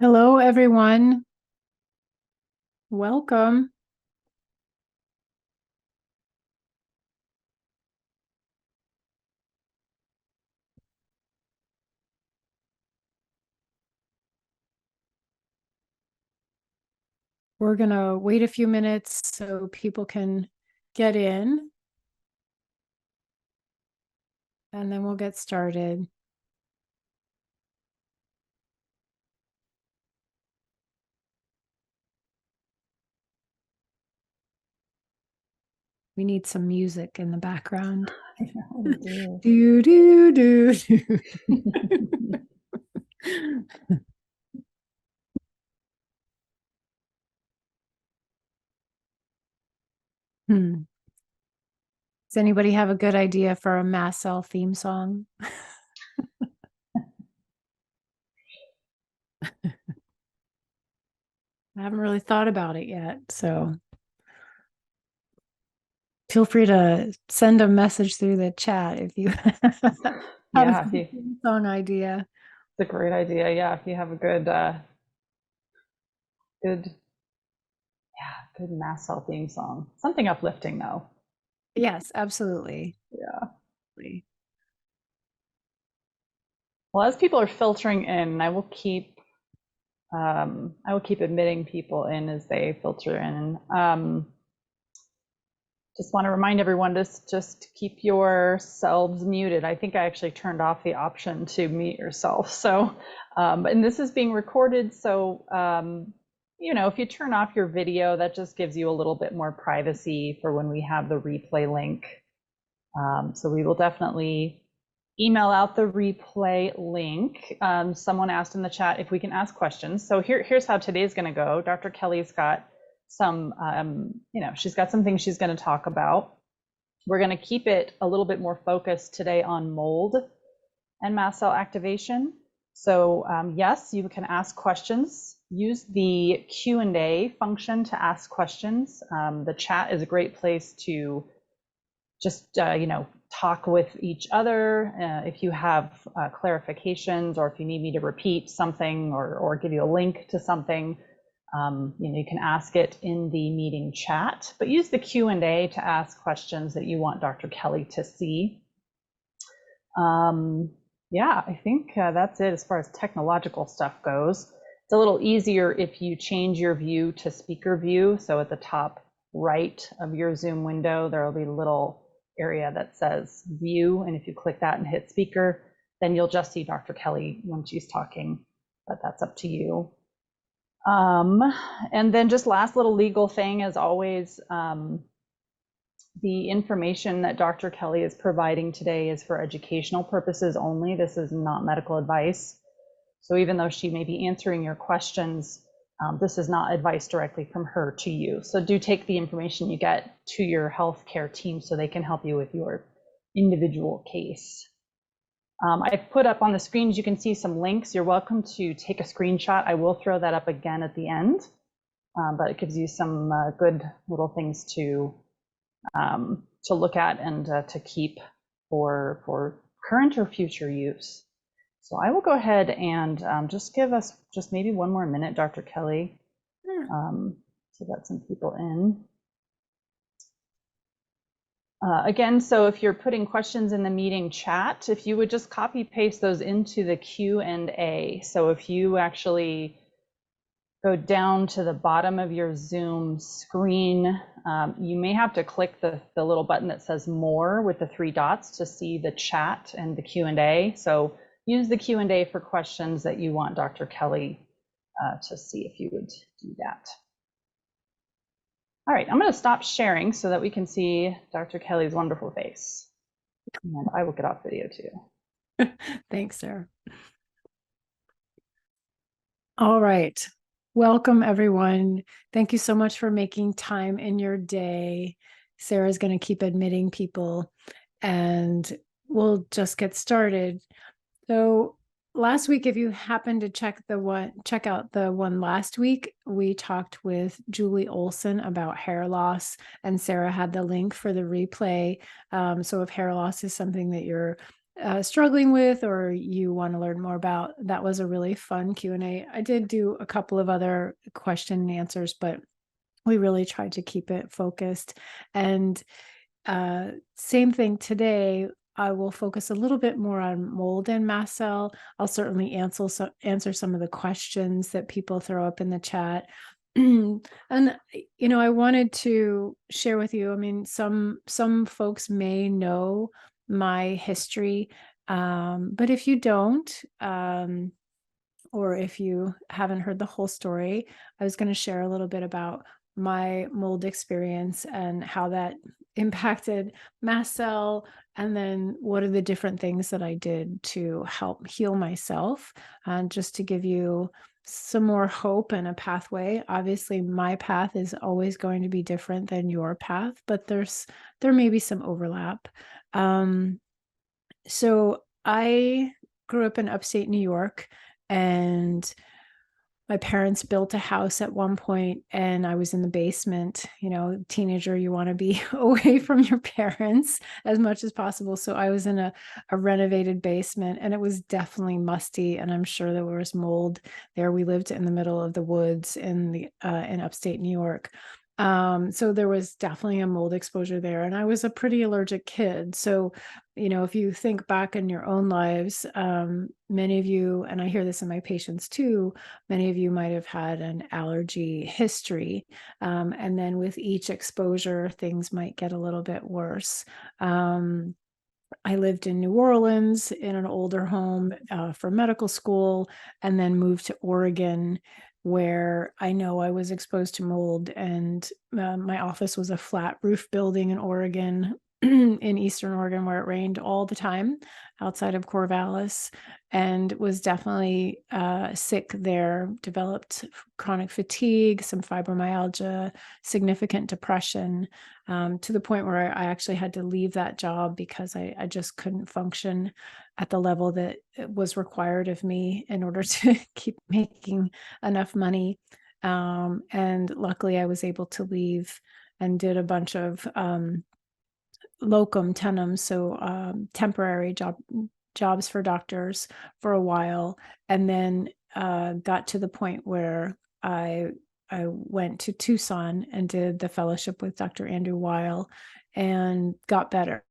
Hello, everyone. Welcome. We're going to wait a few minutes so people can get in, and then we'll get started. We need some music in the background. We do. Do, do, do, do. Hmm. Does anybody have a good idea for a Mast Cell theme song? I haven't really thought about it yet, so feel free to send a message through the chat if you have Yeah, a theme song idea. it's a great idea. Yeah, if you have a good, good Mass Cell theme song. Something uplifting though. Yes, absolutely. Yeah. Absolutely. Well, as people are filtering in, I will keep admitting people in as they filter in. Just want to remind everyone to just keep yourselves muted. I think I actually turned off the option to mute yourself. So, and this is being recorded. So, if you turn off your video, that just gives you a little bit more privacy for when we have the replay link. So we will definitely email out the replay link. Someone asked in the chat if we can ask questions. So here's how today's going to go. Dr. Kelly's got some, she's got some things she's going to talk about. We're going to keep it a little bit more focused today on mold and mast cell activation. So yes, you can ask questions. Use the Q&A function to ask questions. The chat is a great place to just talk with each other. If you have clarifications, or if you need me to repeat something or give you a link to something, you can ask it in the meeting chat, but use the Q&A to ask questions that you want Dr. Kelly to see. Yeah, I think that's it as far as technological stuff goes. It's a little easier if you change your view to speaker view. So at the top right of your Zoom window, there will be a little area that says view. And if you click that and hit speaker, then you'll just see Dr. Kelly when she's talking, but that's up to you. And then just last little legal thing, as always, the information that Dr. Kelly is providing today is for educational purposes only. This is not medical advice. So even though she may be answering your questions, this is not advice directly from her to you. So do take the information you get to your healthcare team so they can help you with your individual case. I've put up on the screens, you can see some links. You're welcome to take a screenshot. I will throw that up again at the end, but it gives you some good little things to look at and to keep for current or future use. So I will go ahead and just give us just maybe one more minute, Dr. Kelly, to let some people in. Again, so if you're putting questions in the meeting chat, if you would just copy paste those into the Q&A. So if you actually go down to the bottom of your Zoom screen, you may have to click the little button that says more with the 3 dots to see the chat and the Q&A. So use the Q&A for questions that you want Dr. Kelly to see, if you would do that. All right, I'm going to stop sharing so that we can see Dr. Kelly's wonderful face. And I will get off video too. Thanks, Sarah. All right. Welcome, everyone. Thank you so much for making time in your day. Sarah's going to keep admitting people, and we'll just get started. So last week, if you happen to check out the one last week, we talked with Julie Olson about hair loss, and Sarah had the link for the replay. So if hair loss is something that you're struggling with or you want to learn more about. That was a really fun Q&A. I did do a couple of other question and answers, but we really tried to keep it focused. And same thing today. I will focus a little bit more on mold and mast cell. I'll certainly answer some of the questions that people throw up in the chat. And I wanted to share with you. I mean, some folks may know my history, but if you don't, or if you haven't heard the whole story, I was going to share a little bit about my mold experience and how that impacted mast cell, and then what are the different things that I did to help heal myself, just to give you some more hope and a pathway. Obviously, my path is always going to be different than your path, but there may be some overlap. So I grew up in upstate New York, and my parents built a house at one point, and I was in the basement. Teenager, you want to be away from your parents as much as possible. So I was in a renovated basement, and it was definitely musty, and I'm sure there was mold there. We lived in the middle of the woods in upstate New York. So there was definitely a mold exposure there, and I was a pretty allergic kid. So, if you think back in your own lives, many of you, and I hear this in my patients too, many of you might have had an allergy history. And then with each exposure, things might get a little bit worse. I lived in New Orleans in an older home for medical school, and then moved to Oregon, where I know I was exposed to mold. And my office was a flat roof building in Oregon, in Eastern Oregon, where it rained all the time outside of Corvallis, and was definitely sick there, developed chronic fatigue, some fibromyalgia, significant depression, to the point where I actually had to leave that job because I just couldn't function at the level that was required of me in order to keep making enough money. And luckily, I was able to leave and did a bunch of locum tenens, so temporary jobs for doctors for a while, and then got to the point where I went to Tucson and did the fellowship with Dr. Andrew Weil and got better.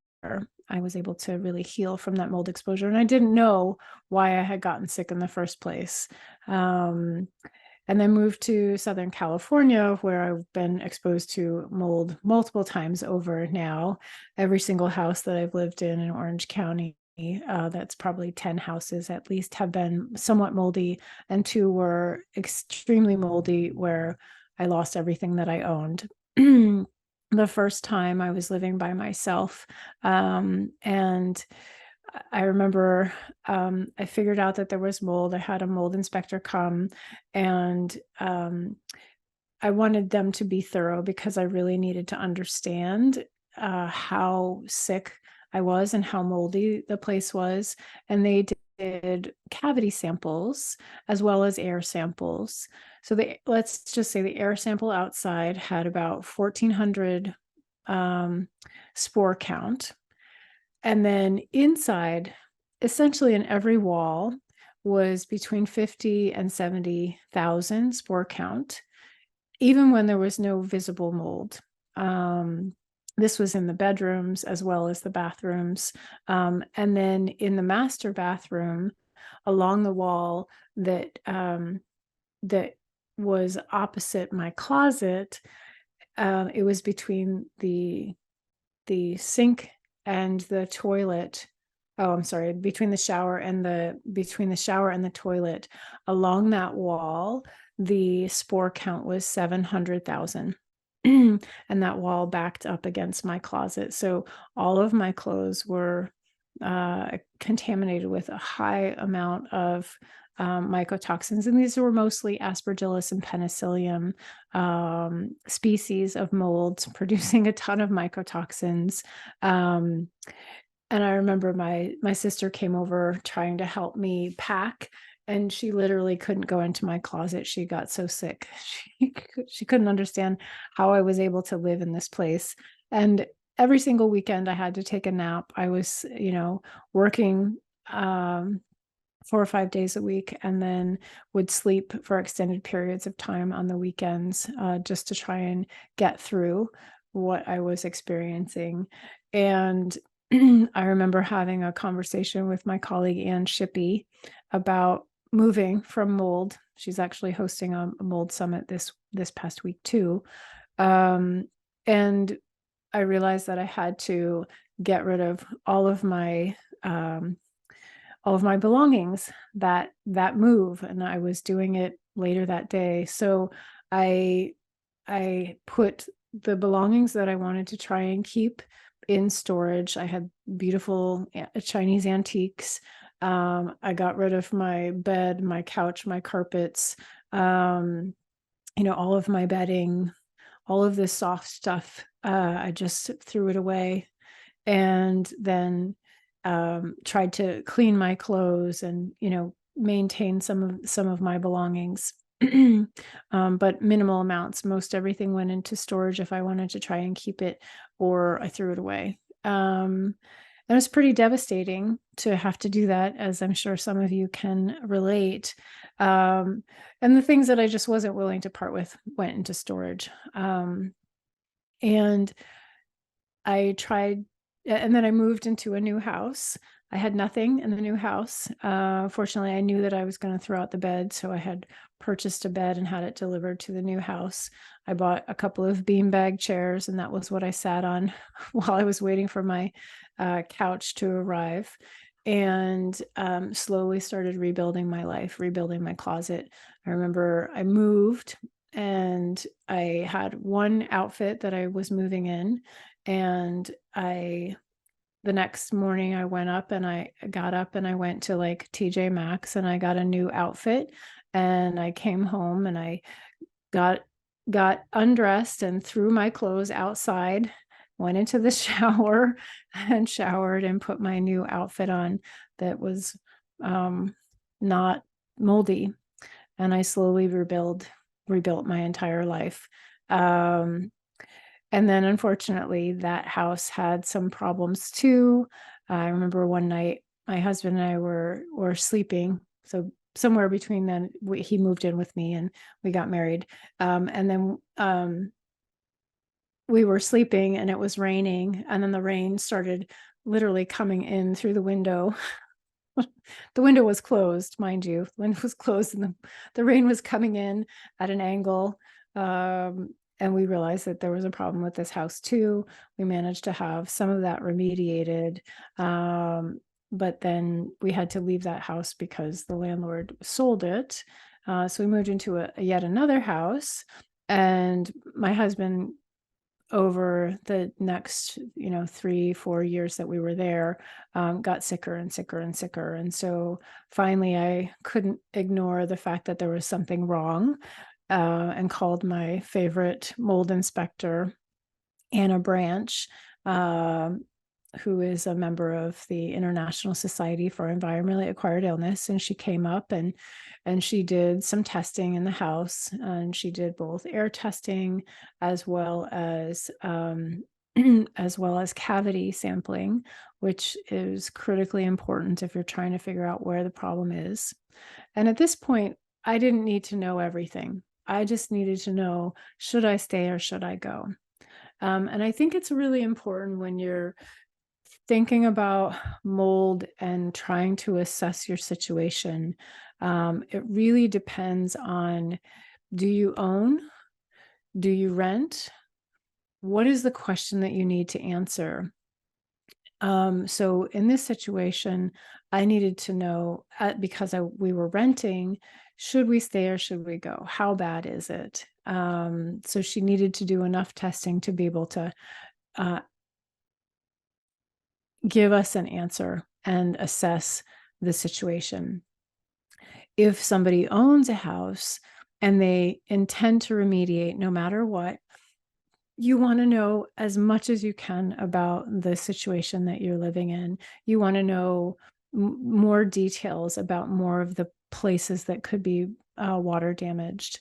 I was able to really heal from that mold exposure, and I didn't know why I had gotten sick in the first place. And then moved to Southern California, where I've been exposed to mold multiple times over now. Every single house that I've lived in Orange County, that's probably 10 houses at least, have been somewhat moldy, and 2 were extremely moldy, where I lost everything that I owned. The first time I was living by myself, and I remember I figured out that there was mold. I had a mold inspector come, and I wanted them to be thorough because I really needed to understand how sick I was and how moldy the place was. And they did cavity samples as well as air samples. So let's just say the air sample outside had about 1,400 spore count. And then inside, essentially in every wall, was between 50 and 70,000 spore count, even when there was no visible mold. This was in the bedrooms as well as the bathrooms. And then in the master bathroom, along the wall that was opposite my closet, it was between the sink and the toilet. Oh, I'm sorry, between the shower and the toilet, along that wall, the spore count was 700,000. And that wall backed up against my closet. So all of my clothes were contaminated with a high amount of mycotoxins. And these were mostly Aspergillus and Penicillium species of molds, producing a ton of mycotoxins. And I remember my sister came over trying to help me pack, and she literally couldn't go into my closet. She got so sick. She couldn't understand how I was able to live in this place. And every single weekend I had to take a nap. I was, working 4 or 5 days a week, and then would sleep for extended periods of time on the weekends, just to try and get through what I was experiencing. And I remember having a conversation with my colleague Ann Shippey about moving from mold. She's actually hosting a mold summit this past week too. And I realized that I had to get rid of all of my belongings that move, and I was doing it later that day. So I put the belongings that I wanted to try and keep in storage. I had beautiful Chinese antiques. I got rid of my bed, my couch, my carpets, all of my bedding, all of this soft stuff. I just threw it away, and then tried to clean my clothes and maintain some of my belongings. But minimal amounts. Most everything went into storage if I wanted to try and keep it, or I threw it away. And it was pretty devastating to have to do that, as I'm sure some of you can relate. And the things that I just wasn't willing to part with went into storage. And I tried, and then I moved into a new house. I had nothing in the new house. Fortunately, I knew that I was going to throw out the bed, so I had purchased a bed and had it delivered to the new house. I bought a couple of beanbag chairs, and that was what I sat on while I was waiting for my couch to arrive. And slowly started rebuilding my life, rebuilding my closet. I remember I moved, and I had one outfit that I was moving in, and the next morning I got up and I went to like TJ Maxx and I got a new outfit, and I came home and I got undressed and threw my clothes outside, went into the shower and showered and put my new outfit on that was not moldy. And I slowly rebuilt my entire life. And then unfortunately, that house had some problems too. I remember one night my husband and I were sleeping. So somewhere between then, he moved in with me and we got married. And then we were sleeping and it was raining. And then the rain started literally coming in through the window. The window was closed, mind you. The window was closed and the rain was coming in at an angle. And we realized that there was a problem with this house too. We managed to have some of that remediated. But then we had to leave that house because the landlord sold it. So we moved into yet another house. And my husband, over the next 3-4 years that we were there, got sicker and sicker and sicker. And so finally I couldn't ignore the fact that there was something wrong, and called my favorite mold inspector, Anna Branch, who is a member of the International Society for Environmentally Acquired Illness. And she came up and she did some testing in the house, and she did both air testing as well as as well as cavity sampling, which is critically important if you're trying to figure out where the problem is. And at this point, I didn't need to know everything. I just needed to know, should I stay or should I go? And I think it's really important when you're thinking about mold and trying to assess your situation. It really depends on, do you own? Do you rent? What is the question that you need to answer? So in this situation, I needed to know, because we were renting, should we stay or should we go? How bad is it? So she needed to do enough testing to be able to give us an answer and assess the situation. If somebody owns a house and they intend to remediate no matter what, you want to know as much as you can about the situation that you're living in. You want to know more details about more of the places that could be water damaged.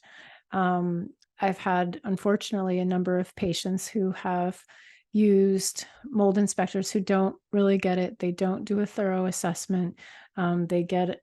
I've had, unfortunately, a number of patients who have used mold inspectors who don't really get it. They don't do a thorough assessment. They get